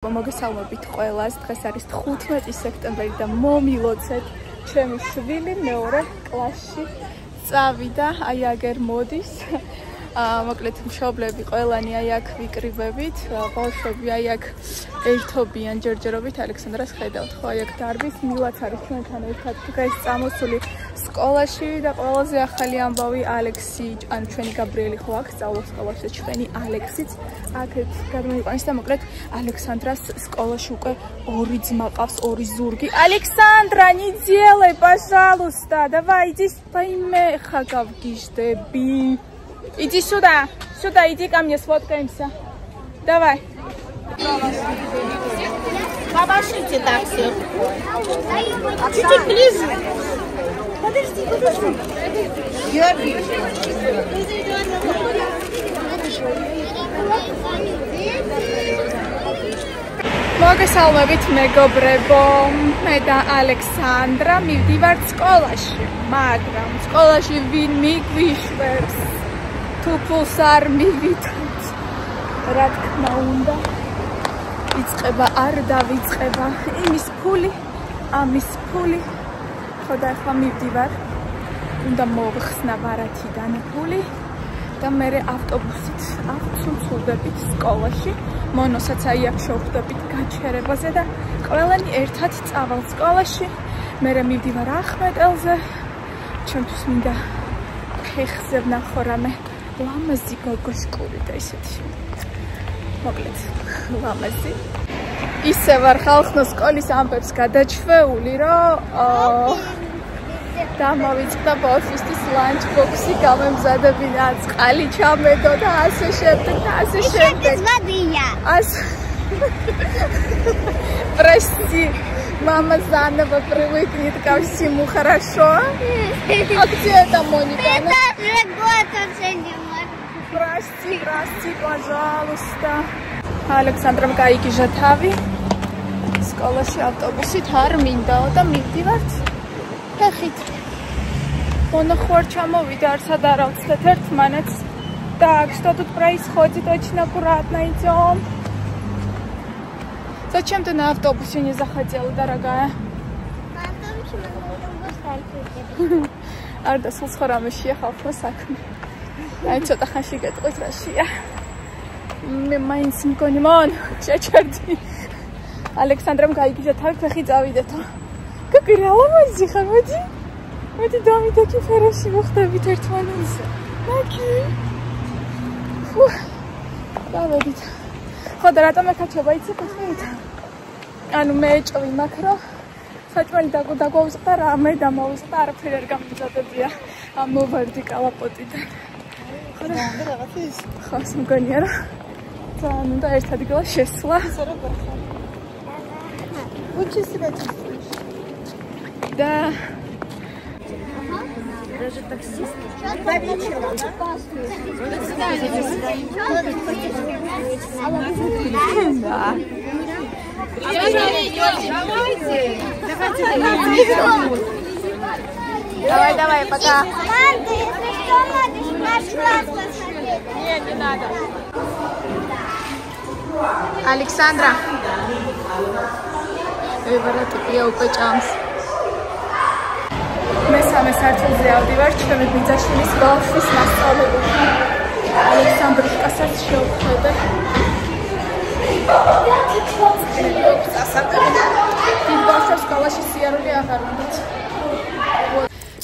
მოგესალმებით ყველას. დღეს არის 15 სექტემბერი და მომილოცეთ ჩემი შვილი მეორე კლასში წავიდა. აი აგერ მოდის. მოკლედ მშობლები ყველანი აი აქ ვიკრიბებით. ბავშვები აი აქ ერთობიან ჯერჯერობით. ალექსანდრას ხედავთ ხო? აი აქ დარბის მილაც არის ჩვენთან ერთად დღეს წამოსული სკოლაში და ყველაზე ახალი ამბავი ალექსი, ან ჩვენი გაბრიელი ხო აქ სწავლობს სკოლაში, ჩვენი ალექსიც აქეთ გადმოიყვანეს და მოკლედ ალექსანდრას სკოლაში უკვე ორი ძმა ყავს, ორი зурги. Александра, не делай, пожалуйста. Давай, иди, поимеха гавгиждеби. Иди сюда. Сюда, иди ко мне, сфоткаемся. Давай. Обошлите так все. Чуть-чуть ближе. Подожди. Георгий. მოგესალმებით მეგობრებო, მე და ალექსანდრა მივდივართ სკოლაში, მაგრამ სკოლაში ვინ მიგვიშვებს? თუ ფულს არ მივიდეთ, რა თქმა უნდა, იწყება არ დავიწყება იმის ფული, ამის ფული. ხო და ახლა მივდივარ, უნდა მოვხსნა ბარათიდან ფული და მე ავტობუსით ავცუცულდებით სკოლაში. მონოსაც აი აქ შევხვდებით გაჩერებაზე და ყველანი ერთად წავალ სკოლაში. მე მივდივარ ახმეტელზე, ჩემთვის მინდა ფეხზე ვნახო რამე ლამაზი გოგოშკური და ისეთი. მოკლედ, ლამაზი. ისე ვარ ხალხო სკოლის ამბებს გადაჩვეული, რომ დამოვიწყდა ბავშვისთვის ლანჩ ბოქსი, გამემზადებინა წყალი ჩამედო და ასე შემდეგ და ასე შემდეგ. Прости, мама заново привыкнет ко всему, хорошо? А где это Моника? Это же год уже не может. Прости, пожалуйста. Александром გაიგიჟა თავი. სკოლაში ავტობუსით არ მინდაო და მივდივართ ფეხით. Монохор чамовida, арсад аравцлет ერთმანეთს. Так, что тут происходит? Очень аккуратно идем. Зачем ты на автобусе не захотела, дорогая? Потому что мы будем гулять. Арда сулсхораме შეეხავ ხო საქმე. აი ცოტა ხანში გეტყვით რა შეა. მე მაინც მგონი მონ შეჩერდი. ალექსანდრამ გაიგიჟა თავი ფეხი წავიდეთო. გაგრალა მაჟი ხარ მოდი. მოდი დავიდექი ფერაში მოხდებით ერთმანეთს. მაკი. დავედით. ხო და რატომ ეკაჩება იცი ფეხით? ანუ მე ეჭვი მაქვს რომ საჭმელი დაგვაუწყდა რამე და მოვუწყდა არაფერი არ გამიზადებია ამ მოვარდი კალაპოტიდან. ხო და რაღაცის ხას მგონია რა. ძალიან უნდა ერთ ადგილას შესვლა. Да. Даже таксист. Да. Давай, пока. Ладно, если что, надо наш класс посмотреть. Не надо. Александра. ვიბარატია უკვე ჭამს. მესამე სართულზე ავდივარ ჩემი ბიძაშვილის ბავშვის მასწავლებელში. ალექსანდროშკასაც შევხვდები. დიდ ბავშვებს სკოლაში სიარული აღარ უნდათ.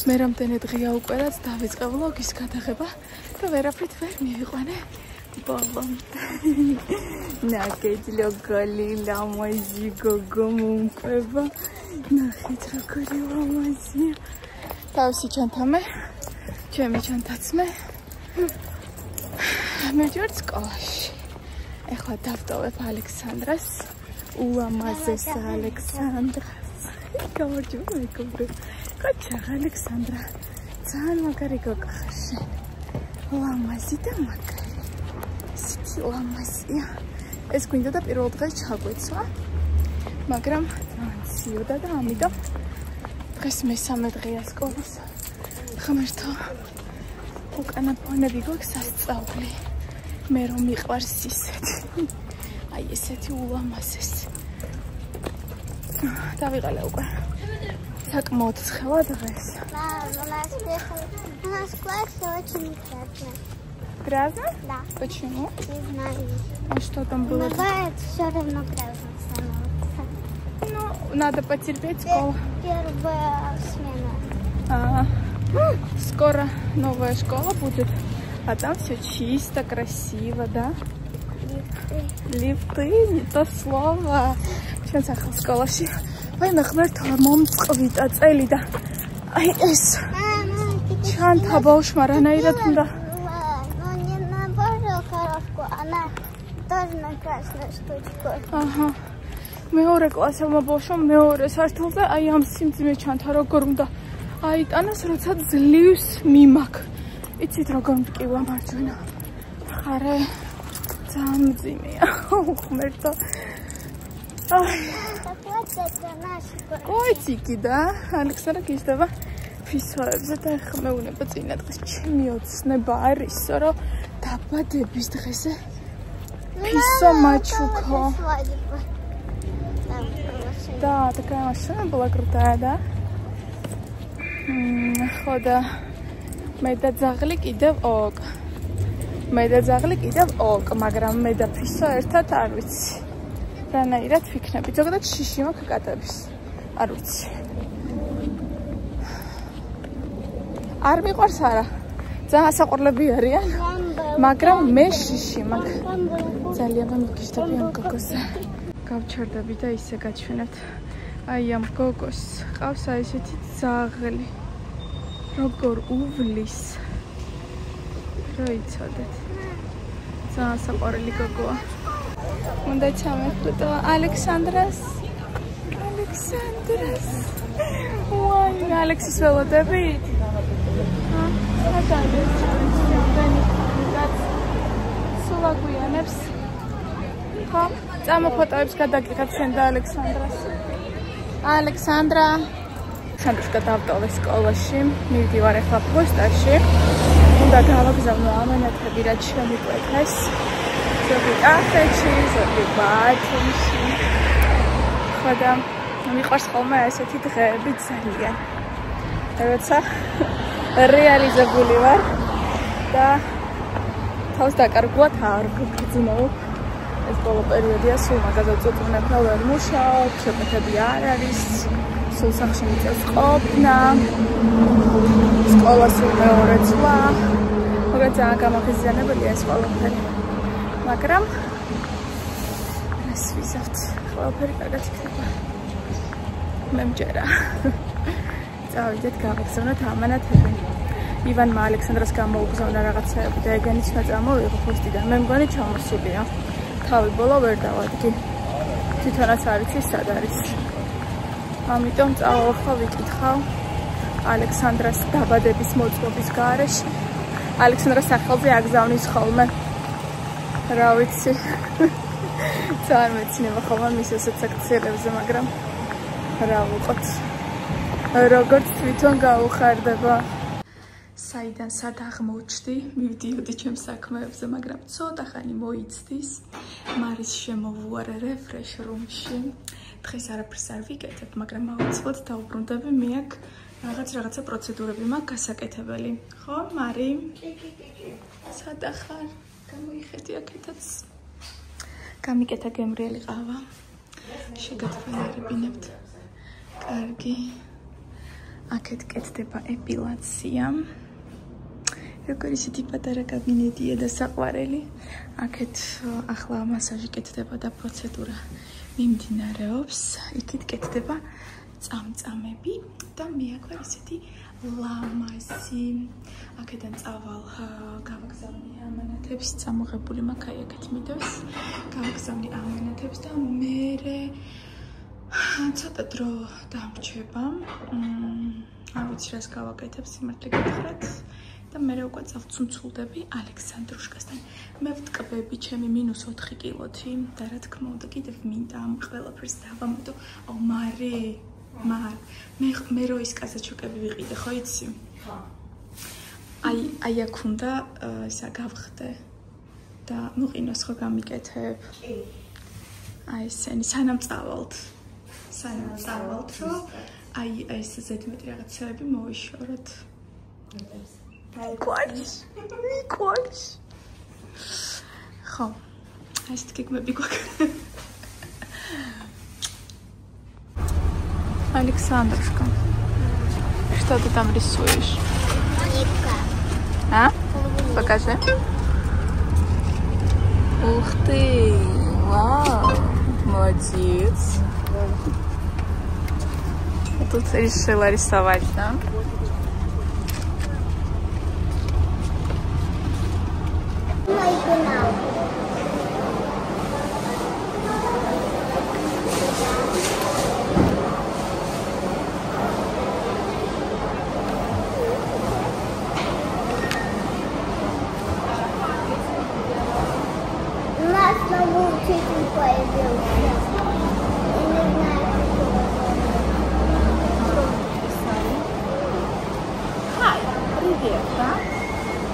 მე რამდენი დღეა უკვე რაც დავიწყე ვლოგის გადაღება და ვერაფრით ვერ მივიყვანე. Бомбомте. Накидь лёгали ламази гогомумпеба. Нахид рокали ламази. Тавси чантаме. Ჩემი ჩანთაცმე. მევიდივართ სკოლაში. ეხლა დავტოვებ ალექსანდრას. უამაზეს ალექსანდრას. გამარჯობა მეგობრებო. კაჩა ალექსანდრა. ძალიან მაგარი გოგო ხარ შენ. ლამაზი და მაგარი. ლამაზია. ეს გვინდა და პირველ დღეს ჩაგვეცვა. მაგრამ ციოდა და ამიტომ დღეს მესამე დღეა სკოლის. ღმერთო, უკანა ფონები გვაქვს სასწაული. მე რომ მიყვარს ისეთი. აი ესეთი ულამაზესი. დავიღალე უკვე. საკმაოდ ცხელა დღეს. У нас в классе очень грязно. Грязно? Да. Почему? Не знаю. А что там было? Бывает все равно грязно становится. Ну, надо потерпеть школу. Первая смена. Скоро новая школа будет, а там все чисто, красиво, да? Лифты, не то слово. Чем сахал школа? Vai მეხმერთო მომწყვიდა წელი და აი ეს ჩანთა ბავშვმა რანაირად უნდა Ну не набору коробку, она тоже на красную штучку. აჰა მეორე კლასელმა ბავშვმა მეორე სართულზე აი ამ სიმძიმე ჩანთა როგორ უნდა აიტანოს როცა ძლივს მიმაქ იცით როგორ მტკივა მარჯვენა ხარე ძალიან მძიმეა უხმერთო აი Котики, да? Александра გიზდება ფისოებზე და ეხლა მეუნება წინა დღეს ჩემი ოცნება არის, რომ დაბადების დღეზე ფისო мачуко. Да, такая машина была крутая, да? Хода. მე და ძაღლი კიდევ ოკ. მაგრამ მე და ფისო ერთად არ ვიცი. რანაირად ვიქნები. ზოგადად შიში მაქვს კატების. არ ვიცი. არ მიყვარს არა. ძალიან საყვარლები არიან. მაგრამ მე შიში მაქვს. ძალიან მომგიშტები ამ გოგოსზე. გავჩერდები და ისე გაჩვენებთ. აი ამ გოგოს ყავს აი ესეთი ძაღლი. როგორ უვლის. რა იცოდეთ. ძალიან საყვარელი გოგოა. უნდა ჩამეხვდო ალექსანდრას. ვაი, ალექსის ველოდები. სულ აგვიანებს. ხო, წამოფოტოებს გადაგიღებ შენ და ალექსანდრას. ალექსანდრა. ალექსანდრას გადავტოვე სკოლაში. მივდივარ ახლა პოსტაში. უნდა გავაგზავნო ამანათები, რაც შემიკვეთეს. ზოგი კაფეში, ზოგი ბათუმში. ხოდა მიყვარს ხოლმე ესეთი დღეები ძალიან. როცა რეალიზებული ვარ და თავს დაკარგულად არ ვგრძნობ. ეს ბოლო პერიოდია, სულ მაგაზე წუწუნებ და ვერ მუშაობ, შეფეთები არ არის. სულ სახში მიწევს ყოფნა. სკოლა სულ მეორე წლა. მაგრამ ძალიან გამახიზიანებელია ეს ყველაფერი. მაგრამ ეს ვიზავთ ყველაფერი კარგად იქნება მე მჯერა წავიდეთ გავაგზავნოთ ამანათები ივანმა ალექსანდრას გამოუგზავნა რაღაცაები და ეგენიც ნაწამოვიღო პოსტიდან მე მგონი ჩამოსულია თავი ბოლო ვერ დავადგი თვითონაც არ იცი სად არის ამიტომ წავახვა ვიკითხავ ალექსანდრას დაბადების მოწმობის გარეშე ალექსანდრას სახელზე აგზავნის ხოლმე რა ვიცი ძალიან მეცნობა ხოლმე მის ესეთ აქციებზე მაგრამ რა ვუყოთ როგორც თვითონ გაუხარდება საიდან სად აღმოჩნდი მივდიოდი ჩემს საქმეებზე მაგრამ ცოტა ხანი მოიცდის მარის შემოვუარე რეფრეშ რუმში დღეს არაფერს არ ვიკეთებ მაგრამ აუცილებლად დავუბრუნდები მე აქ რაღაცა პროცედურები მაქვს გასაკეთებელი ხო მარი სადა ხარ გამოიხედი აქეთაც გამიკეთა გემრიელი ყავა შეგათვალიერებინებთ კარგი აქეთ კეთდება ეპილაცია როგორ ისეთი პატარა კაბინეტია და საყვარელი აქეთ ახლა მასაჟი კეთდება და პროცედურა მიმდინარეობს იქით კეთდება წამწამები და მე აქ ვარ ისეთი ლამაზი აქედან წავალ გავაგზავნე ამანათებს წამოღებული მაქვს აი აქეთ მიდევს გავაგზავნე ამანათებს და მერე ცოტა დრო დამრჩება არ ვიცი რას გავაკეთებ სიმართლე გითხრათ და მერე უკვე წავცუნცულდები ალექსანდრუშკასთან მე ვტკბები ჩემი -4 კილოთი და რა თქმა უნდა კიდევ მინდა ამ ყველაფერს დავამატო აუ მარი მე რო ის კაზაჩოკები ვიყიდე ხო იცი აი აქ უნდა ისა გავხდე და მოყინოს ხო გამიკეთებ აი ესენი სანამ წავალთ რომ აი ეს ზედმეტი რაღაცები მოვიშოროთ. Miquash. ხო, ეს თქიმები გვაქვს. Александрушка, что ты там рисуешь? А? Покажи. Ух ты! Вау! Молодец! Тут решила рисовать, да?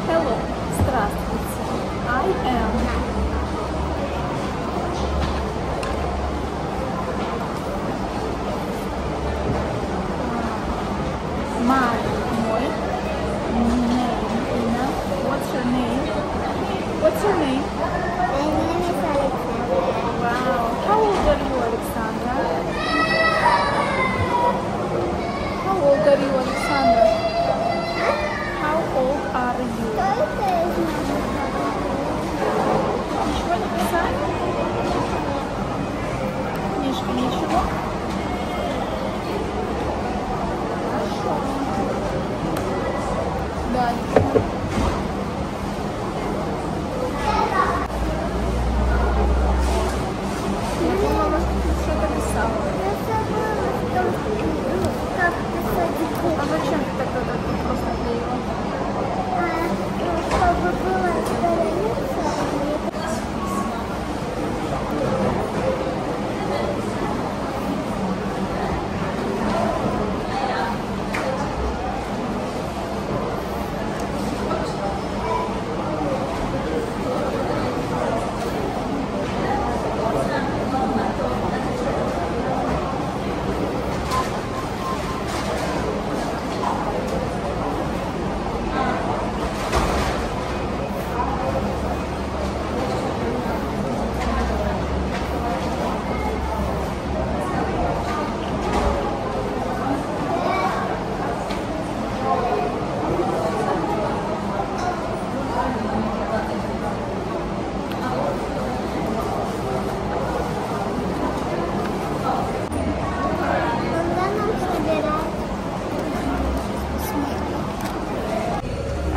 Hello, здравствуйте. I am. My name. What's your name? What's your name? My name is Alexandra. Wow. How old are you, Alexandra? How old are you, Alexandra? How old are you? Ничего не писать? Книжка, ничего? Хорошо. Дальше. Я думала, что-то писала. А зачем ты тогда тут просто клеила? Чтобы было страница.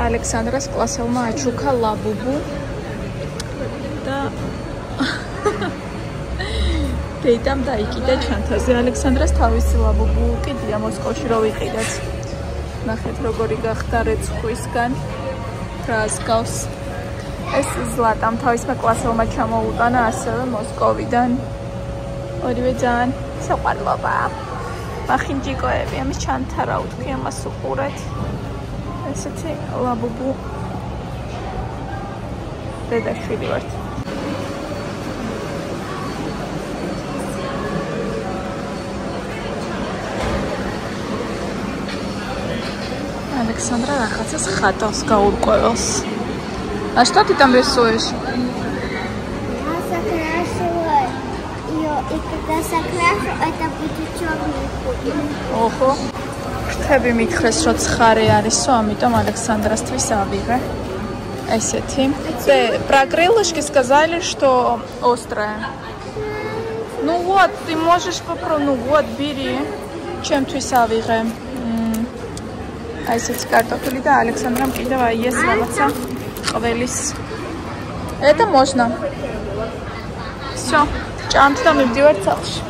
Александрას კლასელმა აჩუქა ლაბუბუ და დედამ დაიკიდა ჩანთაზე. ალექსანდრას თავისი ლაბუბუ უკიდია მოსკოვში რო ვიყიდეთ. ნახეთ როგორი გახდა რეცხვისგან. რას გავს? ეს ზლატამ თავისმა კლასელმა ჩამოუტანა ასევე მოსკოვიდან. ორივე ძალიან საყვარლობა. მახინჯიკოები, ამის ჩანთა რა უთქვი ამას უყურეთ. ესეთი ლაბუბუ დედაშვილი ვართ. Александра рахацას ხატავს გაურკვეველს. А что ты там рисуешь? Я закрашиваю ее, и когда закрашу, это будет черный худ. Охо. Ხტები მითხრეს, რომ ცხარე არისო, ამიტომ Александраствис авიღე. Ესეთი. Про крылышки сказали, что острая. Ну вот, ты можешь попробовать. Ну вот, бери. Ჩემთვის ავიღე. Აი ესეთი კარტოფილი და Александрам კიდევ აი ეს რაღაცა ყველის. Это можно. Всё. ჭამთ და მივდივართ სახლში.